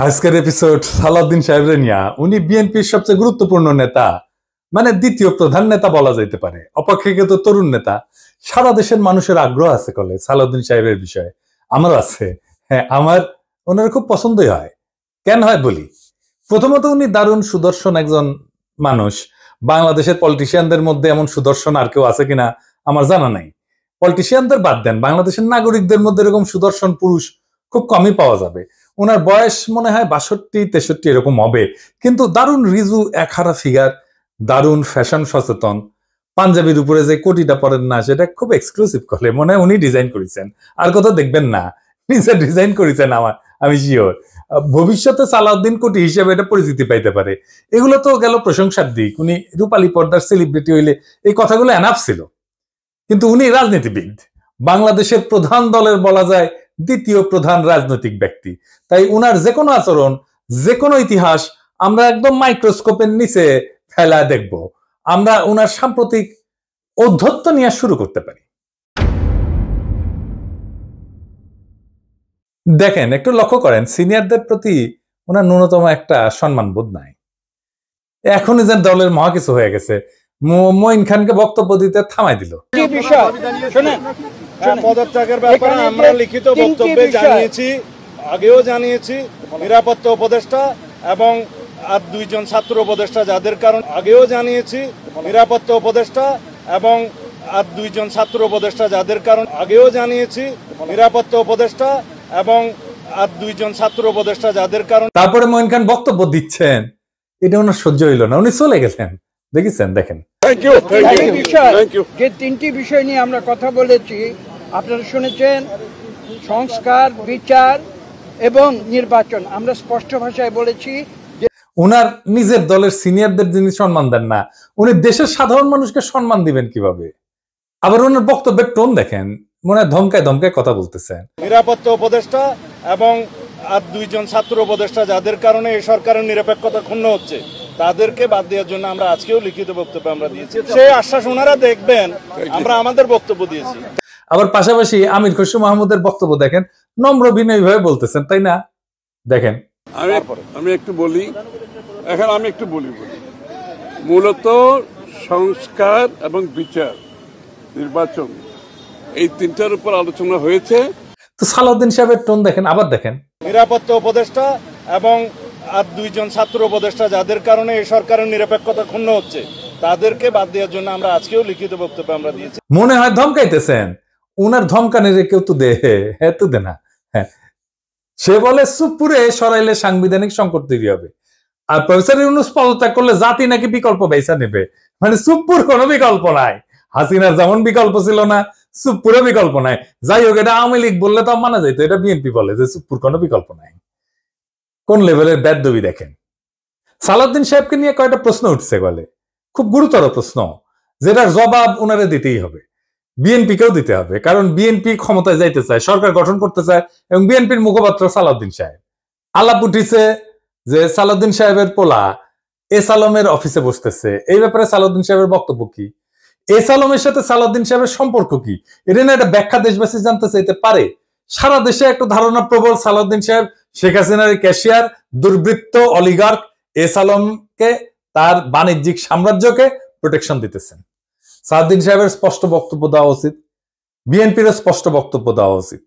আজকের এপিসোড সালাউদ্দিন সাহেবের নিয়া। উনি বিএনপির সবচেয়ে গুরুত্বপূর্ণ নেতা, মানে দ্বিতীয় প্রধান নেতা বলা যেতে পারে, অপেক্ষাকৃত তরুণ নেতা। সারা দেশের মানুষের আগ্রহ আছে কলে সালাউদ্দিন সাহেবের বিষয়ে। আমার আছে, হ্যাঁ, আমার ওনার খুব পছন্দই হয়। কেন হয় বলি। প্রথমত, উনি দারুণ সুদর্শন একজন মানুষ। বাংলাদেশের পলিটিশিয়ানদের মধ্যে এমন সুদর্শন আর কেউ আছে কিনা আমার জানা নাই। পলিটিশিয়ানদের বাদ দেন, বাংলাদেশের নাগরিকদের মধ্যে এরকম সুদর্শন পুরুষ খুব কমই পাওয়া যাবে। ওনার বয়স মনে হয় 62-63 এরকম হবে, কিন্তু দারুণ রিজু একহারা ফিগার, দারুণ ফ্যাশন সচেতন। পাঞ্জাবির উপরে যে কোটিটা পরেন না, সেটা খুব এক্সক্লুসিভ করে মনে হয় উনি ডিজাইন করেছেন, আর কোথাও দেখবেন না। নিজে ডিজাইন করেছেন, আমি শিওর ভবিষ্যতে সালাউদ্দিন কোটি হিসেবে এটা পরিচিতি পাইতে পারে। এগুলো তো গেল প্রশংসার দিক। উনি রূপালী পর্দার সেলিব্রিটি হইলে এই কথাগুলো এনাফ ছিল, কিন্তু উনি রাজনীতিবিদ, বাংলাদেশের প্রধান দলের বলা যায় দ্বিতীয় প্রধান রাজনৈতিক ব্যক্তি। তাই উনার যে কোনো আচরণ, যে কোনো ইতিহাস আমরা একদম মাইক্রোস্কোপের নিচে ফেলা দেখব। আমরা উনার সাম্প্রতিক ঔদ্ধত্য নিয়ে শুরু করতে পারি। দেখেন, একটু লক্ষ্য করেন, সিনিয়রদের প্রতি ওনার ন্যূনতম একটা সম্মান বোধ নাই। এখনই যেন দলের মহা কিছু হয়ে গেছে, মঈন খানকে বক্তব্য দিতে থামাই দিল। পদত্যাগের ব্যাপারে আমরা লিখিত বক্তব্যে জানিয়েছি, আগেও জানিয়েছি। নিরাপত্তা উপদেষ্টা এবং আর দুইজন ছাত্র উপদেষ্টা যাদের কারণ আগেও জানিয়েছি। নিরাপত্তা উপদেষ্টা এবং আর দুইজন ছাত্র উপদেষ্টা যাদের কারণ আগেও জানিয়েছি। নিরাপত্তা উপদেষ্টা এবং আর দুইজন ছাত্র উপদেষ্টা যাদের কারণ। তারপরে মঈন খান বক্তব্য দিচ্ছেন, এটা ওনার সহ্য হইল না, উনি চলে গেছেন। দেখেছেন, দেখেন। যে তিনটি বিষয় নিয়ে আমরা কথা বলেছি আপনারা শুনেছেন, সংস্কার, বিচার এবং নির্বাচন। আমরা স্পষ্ট ভাষায় বলেছি যে উনার নিজের দলের সিনিয়রদের যিনি সম্মান দেন না, উনি দেশের সাধারণ মানুষকে সম্মান দিবেন কিভাবে? আবার ওনার বক্তব্যের টোন দেখেন, মনে হয় ধমকায় ধমকায় কথা বলতেছেন। নিরাপত্তা উপদেষ্টা এবং আর দুইজন ছাত্র উপদেষ্টা যাদের কারণে এই সরকারের নিরপেক্ষতা ক্ষুণ্ণ হচ্ছে, তাদেরকে বাদ দেওয়ার জন্য আমরা আজকেও লিখিত বক্তব্য আমরা দিয়েছি। সেই আশ্বাস ওনারা দেখবেন, আমরা আমাদের বক্তব্য দিয়েছি। আবার পাশাপাশি আমির খসরু মাহমুদের বক্তব্য দেখেন, নম্র বিনয়ী ভাবে বলতেছেন, তাই না? দেখেন, আমি একটু বলি, মূলত সংস্কার এবং বিচার, নির্বাচন, এই তিনটার উপর আলোচনা হয়েছে। তো সালাউদ্দিন সাহেবের টোন দেখেন, আবার দেখেন। নিরাপত্তা উপদেষ্টা এবং আর দুইজন ছাত্র উপদেষ্টা যাদের কারণে এই সরকারের নিরপেক্ষতা ক্ষুণ্ণ হচ্ছে, তাদেরকে বাদ দেওয়ার জন্য আমরা আজকেও লিখিত বক্তব্য আমরা দিয়েছি। মনে হয় ধমকাইতেছেন। উনার ধমকানের কেউ তো দে, হ্যাঁ তো দে না। হ্যাঁ, সে বলে সুপুরে সরাইলে সাংবিধানিক সংকট তৈরি হবে, আর প্রফেসর ইউনূস পদত্যাগ করলে জাতি নাকি বিকল্প বেছে নেবে। মানে সুপুর কোনো বিকল্প নাই। হাসিনার যেমন বিকল্প ছিল না, সুপুরে বিকল্প নাই। যাই হোক, এটা আওয়ামী লীগ বললে তো মানা যাইতো, এটা বিএনপি বলে যে সুপুর কোনো বিকল্প নাই। কোন লেভেলের বেদবি দেখেন। সালাউদ্দিন সাহেবকে নিয়ে কয়েকটা প্রশ্ন উঠছে বলে, খুব গুরুতর প্রশ্ন, যেটার জবাব ওনারে দিতেই হবে, বিএনপিকেও দিতে হবে। কারণ বিএনপি ক্ষমতায় যাইতে চায়, সরকার গঠন করতে চায়, এবং বিএনপির মুখপাত্র সালাউদ্দিন সাহেব। আলাপ উঠিছে যে সালাউদ্দিন সাহেবের পোলা এস আলমের অফিসে বসতেছে। এই ব্যাপারে সালাউদ্দিন সাহেবের বক্তব্য কি? এস আলমের সাথে সালাউদ্দিন সাহেবের সম্পর্ক কি? এটা না একটা ব্যাখ্যা দেশবাসী জানতে চাইতে পারে। সারা দেশে একটা ধারণা প্রবল, সালাউদ্দিন সাহেব শেখ হাসিনার ক্যাশিয়ার, দুর্বৃত্ত, অলিগার্ক এস আলমকে, তার বাণিজ্যিক সাম্রাজ্যকে প্রোটেকশন দিতেছেন। সালাউদ্দিন সাহেবের স্পষ্ট বক্তব্য দেওয়া উচিত, বিএনপির স্পষ্ট বক্তব্য দেওয়া উচিত।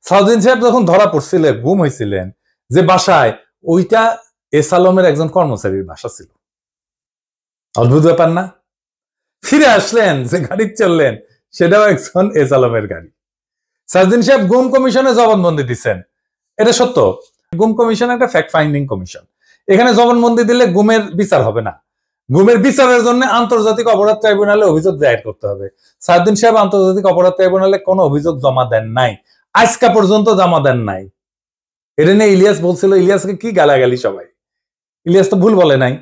সালাউদ্দিন সাহেব যখন ধরা পড়ছিলেন, গুম হয়েছিলেন যে বাসায়, ওইটা এস আলমের একজন কর্মচারীর বাসা ছিল। অদ্ভুত ব্যাপার না? ফিরে আসলেন, যে গাড়ি চললেন সেটাও একজন এস আলমের গাড়ি। সালাউদ্দিন সাহেব গুম কমিশনে জবানবন্দি দিচ্ছেন, এটা সত্য। গুম কমিশন একটা ফ্যাক্ট ফাইন্ডিং কমিশন। এখানে জবানবন্দি দিলে গুমের বিচার হবে না। গুমের বিচারের জন্য আন্তর্জাতিক অপরাধ ট্রাইব্যুনালে অভিযোগ দায়ের করতে হবে। সালাউদ্দিন সাহেব আন্তর্জাতিক অপরাধ ট্রাইব্যুনালে কোনো অভিযোগ জমা দেন নাই, আজকা পর্যন্ত জমা দেন নাই। এটা নিয়ে ইলিয়াস বলছিল, ইলিয়াসকে কি গালাগালি সবাই। ইলিয়াস তো ভুল বলে নাই।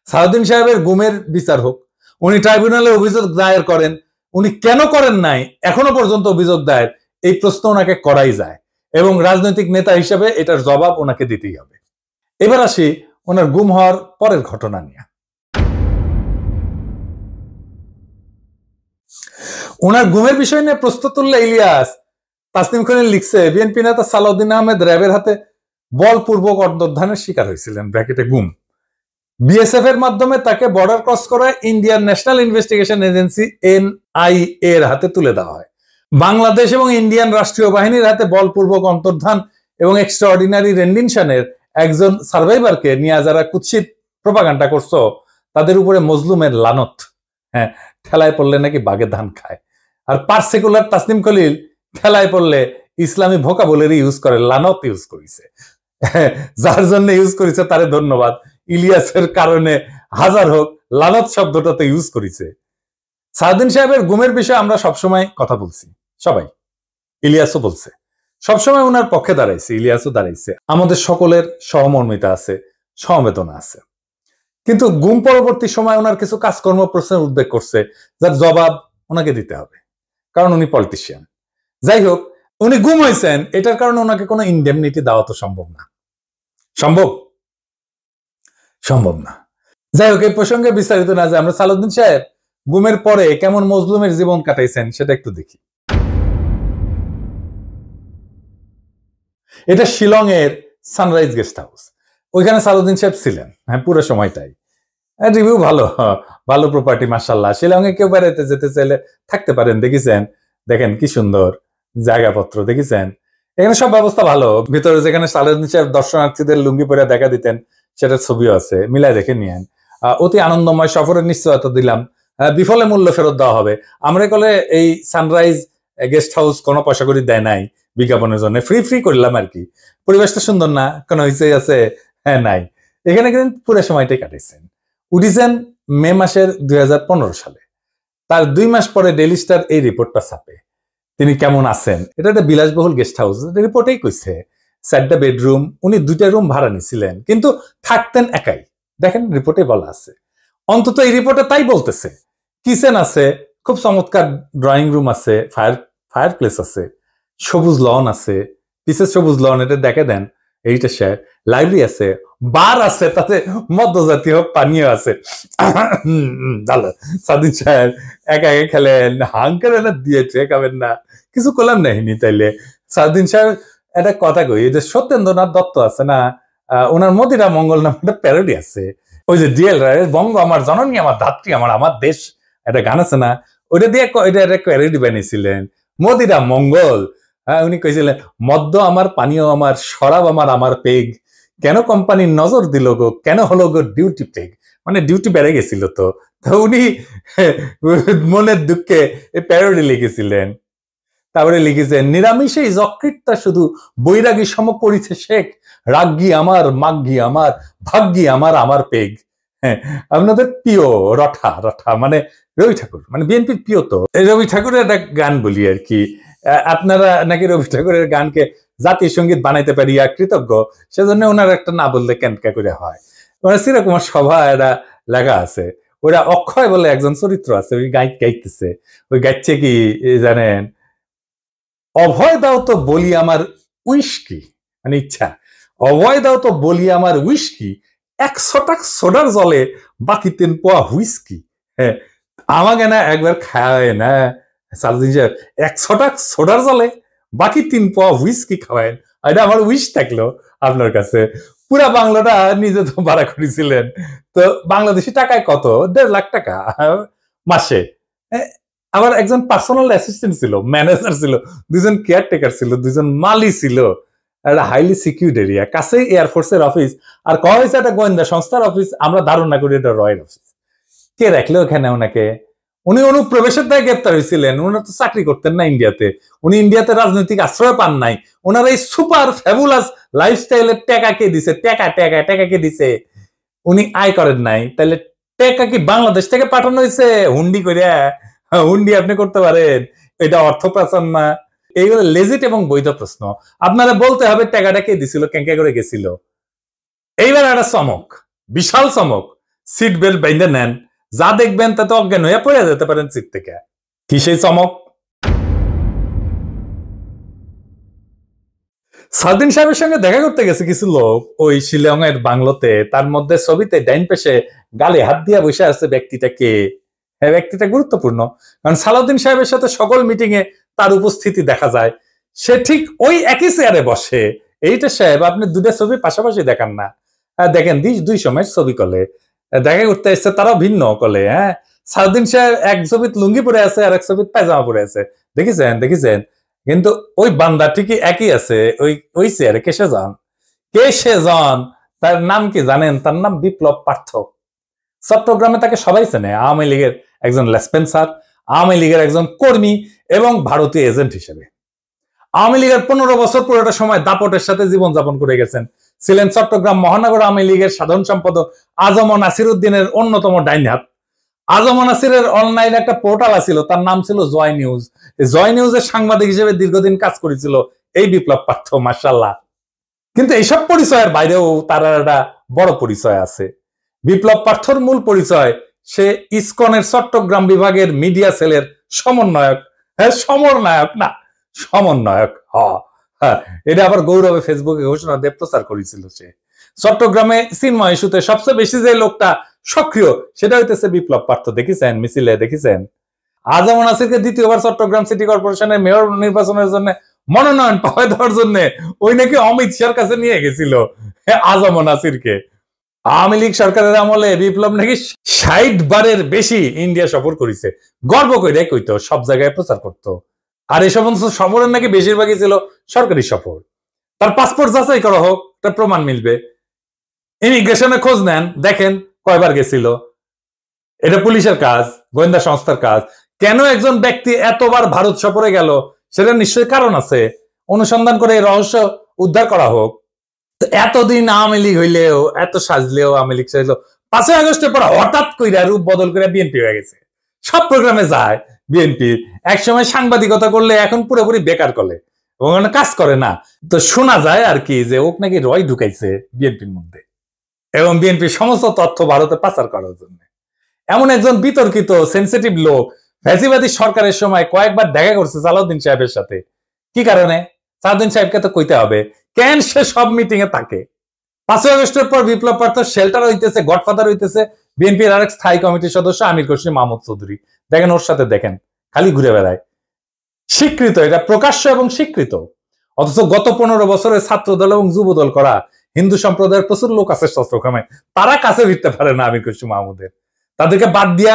সালাউদ্দিন সাহেবের গুমের বিচার হোক, উনি ট্রাইব্যুনালে অভিযোগ দায়ের করেন। উনি কেন করেন নাই এখনো পর্যন্ত অভিযোগ দায়ের, এই প্রশ্ন ওনাকে করাই যায়, এবং রাজনৈতিক নেতা হিসেবে এটার জবাব ওনাকে দিতেই হবে। এবার আসি ওনার গুম হওয়ার পরের ঘটনা নিয়ে। ওনার গুমের বিষয় নিয়ে প্রশ্ন তুললে ইলিয়াস, তাসনিম খলিল লিখছে, বিএনপি নেতা সালাউদ্দিন আহমেদ র্যাবের হাতে বলপূর্বক অন্তর্ধানের শিকার হয়েছিলেন, ব্র্যাকেটে গুম। বিএসএফ এর মাধ্যমে তাকে বর্ডার ক্রস করায় Indian national investigation agency NIA এর হাতে তুলে দেওয়া হয়। বাংলাদেশ এবং ইন্ডিয়ান রাষ্ট্রীয় বাহিনীর হাতে বলপূর্বক অন্তর্ধান এবং এক্সট্রাঅর্ডিনারি রেন্ডিশনের একজন সার্ভাইভারকে নিয়ে যারা কুৎসিত প্রপাগান্ডা করছো, তাদের উপরে মজলুমের লানত। হ্যাঁ, ঠেলায় পড়লে নাকি বাঘে ধান খায়। আর পার্সিকুলার তাসনিম খলিল ঠেলায় পড়লে ইসলামী ভোকাবুলারি ইউজ করে, লানত ইউজ করেছে। যার জন্য ইউজ করেছে তারে ধন্যবাদ। ইলিয়াসের কারণে হাজার হোক, লানত শব্দটাতে ইউজ করেছে। সাউদ্দিন সাহেবের গুমের বিষয়ে আমরা সবসময় কথা বলছি, সবাই, ইলিয়াসও বলছে, সবসময় ওনার পক্ষে দাঁড়াইছে, ইলিয়াসও দাঁড়াইছে। আমাদের সকলের সহমর্মিতা আছে, সমবেদনা আছে। কিন্তু গুম পরবর্তী সময় ওনার কিছু কাজকর্ম প্রশ্নের উদ্বেগ করছে, যার জবাব ওনাকে দিতে হবে, কারণ উনি পলিটিশিয়ান। যাই হোক, উনি গুম হয়েছেন, এটার কারণে ওনাকে কোনো ইনডেমনিটি দেওয়া তো সম্ভব না। সম্ভব না। যাই হোক, এই প্রসঙ্গে বিস্তারিত না যে আমরা সালাউদ্দিন সাহেব গুমের পরে কেমন মজলুমের জীবন কাটাইছেন সেটা একটু দেখি। এটা শিলং এর সানরাইজ গেস্ট হাউস। ওইখানে সালাউদ্দিন সাহেব ছিলেন, হ্যাঁ, পুরো সময়টাই। রিভিউ ভালো, ভালো প্রপার্টি, মাশাআল্লাহ। শিলং এ কেউ বেড়াইতে যেতে চাইলে থাকতে পারেন, দেখেছেন, দেখেন কি সুন্দর জায়গাপত্র, দেখেছেন, এখানে সব ব্যবস্থা ভালো। ভিতরে যেখানে সালাউদ্দিন সাহেব দর্শনার্থীদের লুঙ্গি পরে দেখা দিতেন, সেটার ছবিও আছে, মিলাই দেখে নিয়েন। অতি আনন্দময় সফরের নিশ্চয়তা দিলাম, বিফলে মূল্য ফেরত দেওয়া হবে। আমরা কলে এই সানরাইজ গেস্ট হাউস কোনো পয়সা করে দেয় নাই বিজ্ঞাপনের জন্য, ফ্রি করলাম আর কি। পরিবেশটা সুন্দর না, কোনো হইচই আছে? হ্যাঁ, নাই। এখানে কিন্তু পুরো সময়টাই কাটিয়েছেন। উঠিছেন মে মাসের 2015 সালে। তার 2 মাস পরে ডেইলি স্টার এই রিপোর্টটা ছাপে, তিনি কেমন আছেন। এটা একটা বিলাসবহুল গেস্ট হাউস, রিপোর্টেই কইছে 4টা বেডরুম, উনি 2টা রুম ভাড়া নিছিলেন, কিন্তু থাকতেন একাই। দেখেন রিপোর্টে বলা আছে, অন্তত এই রিপোর্টে তাই বলতেছে। কিচেন আছে, খুব চমৎকার ড্রয়িং রুম আছে, ফায়ার প্লেস আছে, সবুজ লন আছে, পিসের সবুজ লন, এটা দেখে দেন, এইটা সে লাইব্রেরি আছে, বার আছে, তাতে মধ্যজাতীয় পানীয় আছে। সাদিন সাহেব একা একা খেলেন, হাঙ্কার দিয়েছে, খাবেন না, কিছু করলাম নাহিনি। তাইলে সাদিন সাহেব একটা কথা কই, যে সত্যেন্দ্রনাথ দত্ত আছে না, ওনার মদিরা মঙ্গল নামে একটা প্যারোডি আছে। ওই যে ডিএল রায়ের বঙ্গ আমার জননী, আমার ধাত্রী, আমার দেশ, একটা গান আছে না, ওইটা দিয়ে এটা একটা প্যারোডি বানিয়েছিলেন, মদিরা মঙ্গল। উনি কইছিলেন, মদ্য আমার, পানীয় আমার, শরাব আমার পেগ, কেন কোম্পানির নজর দিল গো, কেন হলো গো ডিউটি পেগ, মানে ডিউটি বেড়ে গেছিল। তো উনি মনের দুঃখে এই প্যারোডি লিখেছিলেন। তারপরে লিখেছেন, নিরামিষেই যকৃতটা শুধু বৈরাগী সম করিছে শেখ, রাগ্গি আমার, মাগ্গি আমার, ভাগ্যি আমার পেগ। হ্যাঁ, আপনাদের প্রিয় রঠা মানে রবি ঠাকুর, মানে বিএনপির প্রিয়। তো রবি ঠাকুরের একটা গান বলি আর কি, আপনারা নাকি রবি ঠাকুরের গানকে জাতীয় সঙ্গীত বানাইতে পারিয়া কৃতজ্ঞ, সেজন্য ওনার একটা না বললে কেনকা করে হয়। মানে চিরকুমার সভা এটা লেখা আছে, ওরা অক্ষয় বলে একজন চরিত্র আছে, ওই গাইতেছে, ওই গাইছে কি জানেন, অভয় দাও তো বলি আমার উইস্কি, মানে ইচ্ছা, অভয় দাও তো বলি আমার উইস্কি, 100 টাকা সোডার জলে বাকি 3 পোয়া হুইস্কি। হ্যাঁ, আমাকে না একবার খাওয়ায় না সালদিন সাহেব, 100 টাকা সোডার জলে বাকি 3 পোয়া হুইস্কি খাওয়ায়। এটা আমার উইশ থাকলো আপনার কাছে। পুরা বাংলাটা নিজে তো ভাড়া করেছিলেন, তো বাংলাদেশি টাকায় কত, 1.5 লাখ টাকা মাসে। আমার একজন পার্সোনাল অ্যাসিস্ট্যান্ট ছিল, ম্যানেজার ছিল, 2জন কেয়ারটেকার ছিল, 2জন মালি ছিল, একটা হাইলি সিকিউরিড এরিয়া, কাছেই এয়ারফোর্সের অফিস, আর কয়া হয়েছে একটা গোয়েন্দা সংস্থার অফিস। আমরা ধারণা করি এটা রয়্যাল অফিস। কে রাখলো ওখানে ওনাকে? উনি অনুপ্রবেশের দায়ে গ্রেপ্তার হয়েছিলেন। উনারা তো চাকরি করতেন না ইন্ডিয়াতে, উনি ইন্ডিয়াতে রাজনৈতিক আশ্রয় পান নাই। ওনার এই সুপার ফ্যাবুলাস লাইফস্টাইলের টাকা কে দিছে? টাকা কে দিছে? উনি আয় করেন নাই, তাহলে টাকা কি বাংলাদেশ থেকে পাঠানো হয়েছে হুন্ডি করিয়া? হুন্ডি আপনি করতে পারেন, এটা অর্থ পাচার না? এইগুলো লেজিট এবং বৈধ প্রশ্ন। আপনারা বলতে হবে টাকাটা কে দিছিল, কেঙ্কা করে গেছিল। এইবার একটা চমক, বিশাল চমক, সিট বেল্ট বাইন্ধে নেন, যা দেখবেন তাতে অজ্ঞান হয়ে পড়ে যেতে পারেন সিট থেকে। কি সেই চমক? সাউদ্দিন সাহেবের সঙ্গে দেখা করতে গেছে কিছু লোক ওই শিলং এর বাংলোতে। তার মধ্যে ছবিতে ডাইন পাশে গালে হাত দিয়া বসে আছে ব্যক্তিটা কে? হ্যাঁ, ব্যক্তিটা গুরুত্বপূর্ণ, কারণ সালাউদ্দিন সাহেবের সাথে সকল মিটিং এ তার উপস্থিতি দেখা যায়। সে ঠিক ওই একই চেয়ারে বসে, এইটা সাহেব আপনি দুটা ছবি পাশাপাশি দেখান না। দেখেন দুই সময়ের ছবি কলে দেখা করতে এসছে, তারাও ভিন্ন কলে। হ্যাঁ, সাউদ্দিন সাহেব এক ছবিত লুঙ্গি পরে আছে আর এক ছবিত পায়জামা পরে আছে, দেখেছেন। কিন্তু ওই বান্দা ঠিকই একই আছে ওই চেয়ারে। কে সে জন, তার নাম কি জানেন? তার নাম বিপ্লব পার্থ। চট্টগ্রামে তাকে সবাই চেনে আওয়ামী লীগের একজন লেসপেন্সার, আওয়ামী লীগের একজন কর্মী এবং ভারতীয় এজেন্ট হিসেবে। আওয়ামী লীগের 15 বছর পুরোটা সময় দাপটের সাথে জীবনযাপন করে গেছেন। ছিলেন চট্টগ্রাম মহানগর আওয়ামী লীগের সাধারণ সম্পাদক আজম নাসির উদ্দিনের অন্যতম ডাইন হাত। আজম নাসিরের অনলাইনে একটা পোর্টাল ছিল, তার নাম ছিল জয় নিউজ। জয় নিউজের সাংবাদিক হিসেবে দীর্ঘদিন কাজ করেছিল এই বিপ্লব পার্থ, মাশাআল্লাহ। কিন্তু এইসব পরিচয়ের বাইরেও তার একটা বড় পরিচয় আছে। বিপ্লব পার্থর মূল পরিচয়, সে ইসকনের চট্টগ্রাম বিভাগের মিডিয়া সেলের সমন্বয়ক। হ্যাঁ, সমন্বয়ক। হ্যাঁ, এটা আবার গৌরবে ফেসবুকে ঘোষণা দিয়ে প্রচার করেছিল সে। চট্টগ্রামে চিন্ময় ইস্যুতে সবচেয়ে বেশি যে লোকটা সক্রিয় সেটা হইতেছে বিপ্লব পার্থ। দেখেছেন মিছিলে, দেখেছেন। আজম নাসিরকে দ্বিতীয়বার চট্টগ্রাম সিটি কর্পোরেশনের মেয়র নির্বাচনের জন্য মনোনয়ন পাওয়া দেওয়ার জন্য ওই নাকি অমিত শাহর কাছে নিয়ে গেছিল আজম নাসিরকে। আওয়ামী লীগ সরকারের আমলে বিপ্লব নাকি 60 বারের বেশি ইন্ডিয়া সফর করেছে। গর্ব করে কইতো, সব জায়গায় প্রচার করতো। আর এই সমস্ত সফরের নাকি বেশিরভাগই ছিল সরকারি সফর। তার পাসপোর্ট যাচাই করা হোক, তার প্রমাণ মিলবে। ইমিগ্রেশনে খোঁজ নেন, দেখেন কয়বার গেছিল। এটা পুলিশের কাজ, গোয়েন্দা সংস্থার কাজ। কেন একজন ব্যক্তি এতবার ভারত সফরে গেল সেটা নিশ্চয়ই কারণ আছে। অনুসন্ধান করে এই রহস্য উদ্ধার করা হোক। এতদিন আওয়ামী লীগ হইলেও, এত সাজলেও, আওয়ামী লীগ সাজলেও 5ই আগস্টের পর হঠাৎ কইরা রূপ বদল করে বিএনপি হয়ে গেছে। সব প্রোগ্রামে যায় বিএনপি। একসময় সাংবাদিকতা করলে এখন পুরোপুরি বেকার করে, ওখানে কাজ করে না। তো শোনা যায় আর কি যে ওক নাকি রয় ঢুকাইছে বিএনপির মধ্যে এবং বিএনপির সমস্ত তথ্য ভারতে পাচার করার জন্য। এমন একজন বিতর্কিত সেন্সিটিভ লোক ফ্যাসিবাদী সরকারের সময় কয়েকবার দেখা করছে সালাউদ্দিন সাহেবের সাথে। কি কারণে? সালাউদ্দিন সাহেবকে তো কইতে হবে কেন সে সব মিটিং এ থাকে। 5ই আগস্টের পর বিপ্লব পার্থ শেল্টার হইতেছে, গডফাদার হইতেছে বিএনপির আরেক স্থায়ী কমিটির সদস্য আমির খসরু মাহমুদ চৌধুরী। দেখেন ওর সাথে, দেখেন খালি ঘুরে বেড়ায়। স্বীকৃত, এটা প্রকাশ্য এবং স্বীকৃত। অথচ গত 15 বছরে ছাত্র দল এবং যুব দল করা হিন্দু সম্প্রদায়ের প্রচুর লোক আছে চট্টগ্রামে, তারা কাছে ফিরতে পারে না আমির খসরু মাহমুদের। তাদেরকে বাদ দিয়া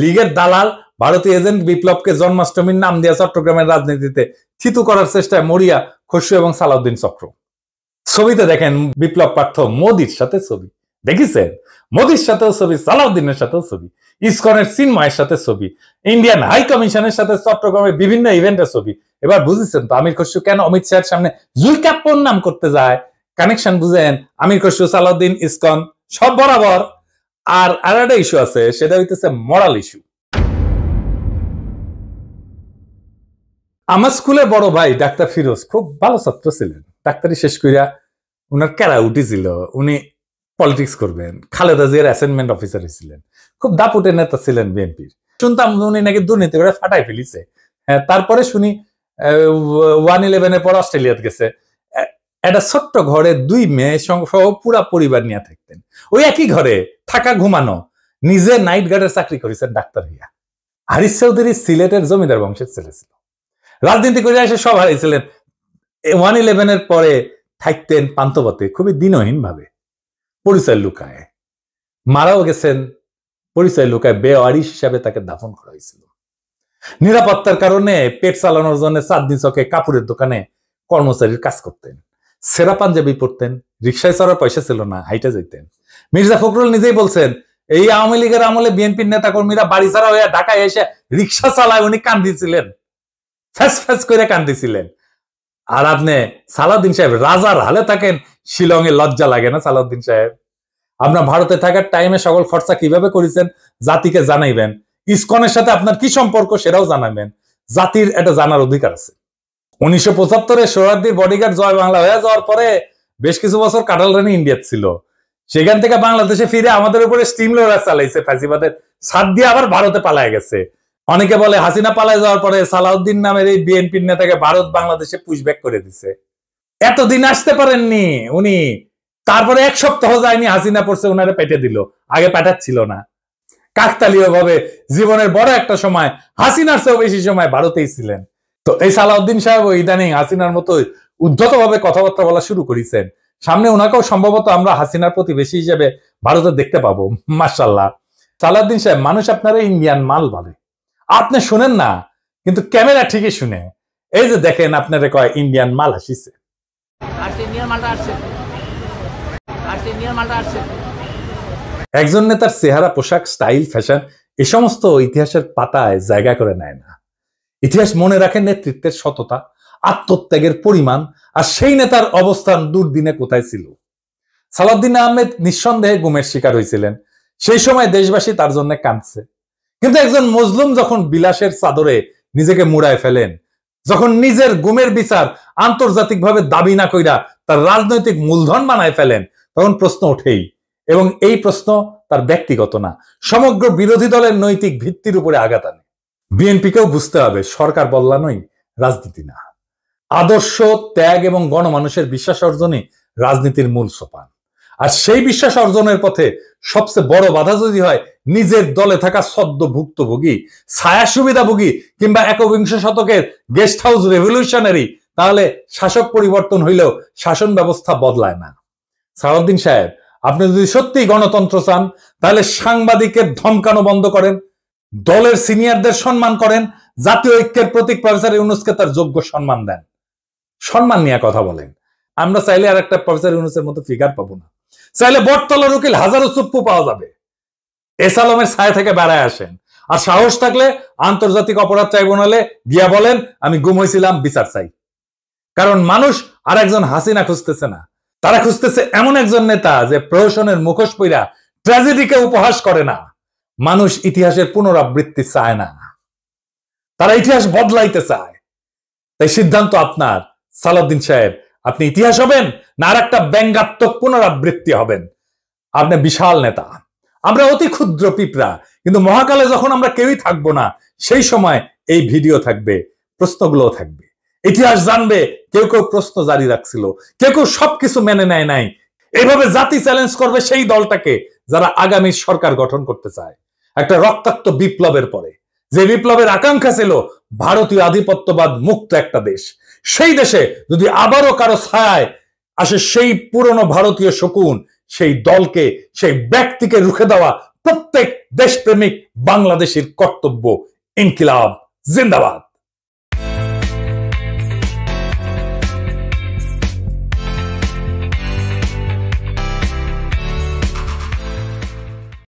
লীগের দালাল ভারতীয় এজেন্ট বিপ্লবকে জন্মাষ্টমীর নাম দিয়া চট্টগ্রামের রাজনীতিতে থিতু করার চেষ্টায় মরিয়া খসরু এবং সালাউদ্দিন চক্র। ছবিতে দেখেন বিপ্লব পার্থ মোদির সাথে ছবি, দেখেছেন? মোদির সাথেও ছবি, সালাউদ্দিনের সাথেও ছবি, ইসকনের চিন্ময়ের সাথে ছবি, ইন্ডিয়ান হাই কমিশনের সাথে চট্টগ্রামের বিভিন্ন ইভেন্টের ছবি। এবার বুঝেছেন তো আমির খসরু কেন অমিত শাহের সামনে জুলকাপ্পর নাম করতে যায়? কানেকশন বুঝেন? আমির খসরু, সালাউদ্দিন, ইসকন সব বরাবর। আর একটা ইস্যু আছে, সেটা হইতেছে মরাল ইস্যু। আমার স্কুলে বড় ভাই ডাক্তার ফিরোজ খুব ভালো ছাত্র ছিলেন। ডাক্তারি শেষ কইরা উনার ক্যারা উঠেছিল, উনি পলিটিক্স করবেন। খালেদা জিয়ার অ্যাসাইনমেন্ট অফিসার ছিলেন, খুব দাপুটে নেতা ছিলেন বিএনপির। শুনতাম উনি নাকি দুর্নীতি করে ফাটাই ফেলিছে। হ্যাঁ, তারপরে শুনি 1/11 পর অস্ট্রেলিয়াতে গেছে। একটা ছোট্ট ঘরে 2 মেয়ে সহ পুরা পরিবার নিয়ে থাকতেন। ওই একই ঘরে থাকা, ঘুমানো। নিজে নাইট গার্ডের চাকরি করেছেন ডাক্তার হইয়া। হারিস চৌধুরী সিলেটের জমিদার বংশের ছেলে ছিল। রাজনীতি করে এসে সব হারিয়েছিলেন। 1/11 পরে থাকতেন পান্থপথে, খুবই দিনহীন ভাবে, পরিচয় লুকায়। মারাও গেছেন পরিচয় লুকায়। বেওয়ারিশ হিসাবে তাকে দাফন করা হয়েছিল। নিরাপত্তার কারণে পেট চালানোর জন্য চাঁদনি চকে কাপড়ের দোকানে কর্মচারীর কাজ করতেন। সেরা পাঞ্জাবি পরতেন, রিক্সায় চড়ার পয়সা ছিল না, হাইটা যেতেন। মির্জা ফখরুল নিজেই বলছেন এই আওয়ামী লীগের আমলে বিএনপির নেতা কর্মীরা বাড়ি ছাড়া হয়ে ঢাকায় এসে রিক্সা চালায়, উনি কান্দিছিলেন, ফ্যাস ফ্যাস করে কান্দিছিলেন। আর আপনি সালাউদ্দিন সাহেব রাজার হালে থাকেন, শিলংয়ে লজ্জা লাগে না? সালাউদ্দিন সাহেব, আপনার ভারতে থাকার টাইমে সকল খরচা কিভাবে করেছেন জাতিকে জানাইবেন। ইসকনের সাথে আপনার কি সম্পর্ক সেটাও জানাবেন। জাতির এটা জানার অধিকার আছে। 1975-এ সোহরাওয়ার্দীর বডিগার্ড জয় বাংলা হয়ে যাওয়ার পরে বেশ কিছু বছর কাটাল রানী ইন্ডিয়া ছিল। সেখান থেকে বাংলাদেশে ফিরে আমাদের উপরে স্টিম লোডার চালাইছে ফ্যাসিবাদের ছাদ দিয়ে, আবার ভারতে পালায় গেছে। অনেকে বলে হাসিনা পালায় যাওয়ার পরে সালাউদ্দিন নামের এই বিএনপির নেতাকে ভারত বাংলাদেশে পুশব্যাক করে দিছে। এতদিন আসতে পারেননি উনি, তারপরে 1 সপ্তাহ যায়নি হাসিনা পড়ছে উনারে পেটে দিল, আগে পাঠাচ্ছিল না। কাকতালীয় ভাবে জীবনের বড় একটা সময় হাসিনার চেয়েও বেশি সময় ভারতেই ছিলেন। তো এই সালাউদ্দিন সাহেব ইদানিং হাসিনার মতো উদ্ধতভাবে কথাবার্তা বলা শুরু করেছেন। সামনে ওনাকেও সম্ভবত আমরা হাসিনার প্রতিবেশী হিসেবে ভারতে দেখতে পাবো। মাশাআল্লাহ। সালাউদ্দিন সাহেব, মানুষ আপনারা ইন্ডিয়ান মাল বলে, আপনি শুনেন না, কিন্তু ক্যামেরা ঠিকই শুনে। এই যে দেখেন, আপনারা কয় ইন্ডিয়ান মাল আসিছে। একজন নেতার চেহারা, পোশাক, স্টাইল, ফ্যাশন এ সমস্ত ইতিহাসের পাতায় জায়গা করে নেয় না। ইতিহাস মনে রাখে নেতৃত্বের সততা, আত্মত্যাগের পরিমাণ, আর সেই নেতার অবস্থান দুর্দিনে কোথায় ছিল। সালাউদ্দিন আহমেদ নিঃসন্দেহে গুমের শিকার হয়েছিলেন। সেই সময় দেশবাসী তার জন্য কাঁদছে। কিন্তু একজন মজলুম যখন বিলাসের চাদরে নিজেকে মুড়ায় ফেলেন, যখন নিজের গুমের বিচার আন্তর্জাতিকভাবে দাবি না কইরা তার রাজনৈতিক মূলধন বানায় ফেলেন, তখন প্রশ্ন ওঠেই। এবং এই প্রশ্ন তার ব্যক্তিগত না, সমগ্র বিরোধী দলের নৈতিক ভিত্তির উপরে আঘাত আনে। বিএনপিকেও বুঝতে হবে, সরকার বদলানোই রাজনীতি না। আদর্শ, ত্যাগ এবং গণমানুষের বিশ্বাস অর্জনই রাজনীতির মূল সোপান। আর সেই বিশ্বাস অর্জনের পথে সবচেয়ে বড় বাধা যদি হয় নিজের দলে থাকা সদ্য ভুক্তভোগী, ছায়া সুবিধাভোগী কিংবা একবিংশ শতকের গেস্ট হাউস রেভলিউশনারি, তাহলে শাসক পরিবর্তন হইলেও শাসন ব্যবস্থা বদলায় না। সালাউদ্দিন সাহেব, আপনি যদি সত্যি গণতন্ত্র চান, তাহলে সাংবাদিকের ধমকানো বন্ধ করেন, দলের সিনিয়রদের সম্মান করেন, জাতীয় ঐক্যের প্রতীক প্রফেসর ইউনূসকে তার যোগ্য সম্মান দেন, সম্মান নিয়ে কথা বলেন। আমরা চাইলে আর একটা প্রফেসর ইউনূসের মতো ফিগার পাবো না। চাইলে বটতলার উকিল হাজারো চুপ্পু পাওয়া যাবে। এস আলমের ছায়া থেকে বেড়ায় আসেন। আর সাহস থাকলে আন্তর্জাতিক অপরাধ ট্রাইব্যুনালে গিয়া বলেন, আমি গুম হয়েছিলাম, বিচার চাই। কারণ মানুষ আর একজন হাসিনা খুঁজতেছে না, তারা খুঁজতেছে এমন একজন নেতা যে প্রহসনের মুখোশ পইরা ট্র্যাজেডিকে উপহাস করে না। মানুষ ইতিহাসের পুনরাবৃত্তি চায় না, তারা ইতিহাস বদলাইতে চায়। তাই সিদ্ধান্ত আপনার সালাউদ্দিন সাহেব, আপনি ইতিহাস হবেন না আর একটা ব্যঙ্গাত্মক পুনরাবৃত্তি হবেন। আপনি বিশাল নেতা, আমরা অতি ক্ষুদ্র পিঁপড়া, কিন্তু মহাকালে যখন আমরা কেউই থাকবো না, সেই সময় এই ভিডিও থাকবে, প্রশ্নগুলো থাকবে। ইতিহাস জানবে কেউ কেউ প্রশ্ন জারি রাখছিল, কেউ কেউ সবকিছু মেনে নেয় নাই। এইভাবে জাতি চ্যালেঞ্জ করবে সেই দলটাকে যারা আগামী সরকার গঠন করতে চায় একটা রক্তাক্ত বিপ্লবের পরে, যে বিপ্লবের আকাঙ্ক্ষা ছিল ভারতীয় আধিপত্যবাদ মুক্ত একটা দেশ। সেই দেশে যদি আবারও কারো ছায়ায় আসে সেই পুরনো ভারতীয় শকুন, সেই দলকে, সেই ব্যক্তিকে রুখে দেওয়া প্রত্যেক দেশপ্রেমিক বাংলাদেশের কর্তব্য। ইনকিলাব জিন্দাবাদ।